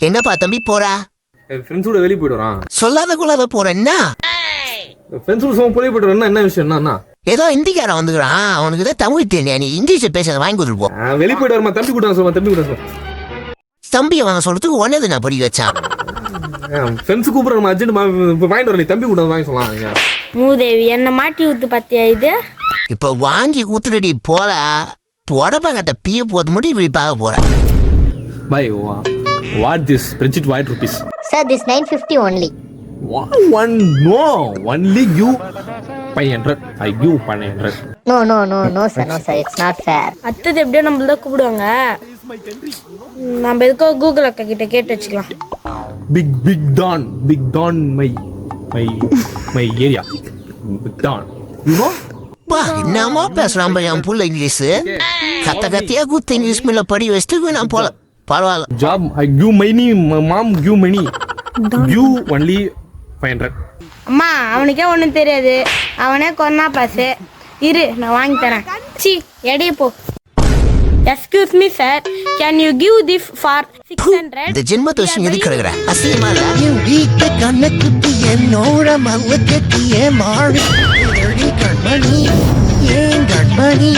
என்னப்பா தம்பி போறா? ஃப்ரெண்ட்ஸோட வெளியே போயிடுறான். சொல்லாத கொள்ளாத போறேன்னா ஃப்ரெண்ட்ஸோட வெளியே போயிடுறா என்ன விஷயம் என்ன? ஏதோ இந்திக்காரன் வந்துக்கிறான், அவனுக்கு தான் தமிழ் தெரியா, நீ இங்கிலீஷ் பேச வாங்கி கொடுத்துட்டு போ. வெளியே போயிட்டு வரமா தம்பி கூட சொல்லுவான். தம்பி கூட தம்பியை வாங்க சொல்றதுக்கு ஒன்னது நான் படிக்க வச்சான். ஃப்ரெண்ட்ஸ் கூப்பிடுறோம் அர்ஜென்ட் வாங்கிட்டு வரல தம்பி கூட வாங்கி சொல்லலாம். மூதேவி என்ன மாட்டி ஊத்து பத்தியா இது? இப்ப வாங்கி ஊத்துறடி போல புடப்பாங்கட்ட பிய போது முடி இப்படி பார்க்க போற. பை வாட் திஸ் பிரிட்ஜிட் white rupees? Sir, this 950 only. One no only you 500. I give 500. No sir, it's not fair. அத்தது எப்படியோ நம்மள தான் கூப்பிடுவாங்க. நம்ம எதுக்கோ கூகுள் அக்கா கிட்ட கேட்டு வச்சுக்கலாம். Big Don my area. Big Don. You know? பா என்னமா பேசுறான் பா என் புள்ள இங்கிலீஷ். கத்தியா குத்த இங்கிலீஷ் மேல படி வச்சுட்டு நான் போல பரவாயில்ல. Job I give money, mom give money. You only 500. அம்மா அவனுக்கே ஒன்றும் தெரியாது, அவனே கொரோனா பாஸ். இரு நான் வாங்கி தரேன். சி எடைய போ. Excuse me sir, can you give this for 600? இந்த ஜென்ம தோஷம் எதுக்கு கிடக்குற அசியமா இல்ல? வீட்ட கண்ண குத்தி என்னோட மல்ல கட்டிய மாறி கண்மணி ஏன் கண்மணி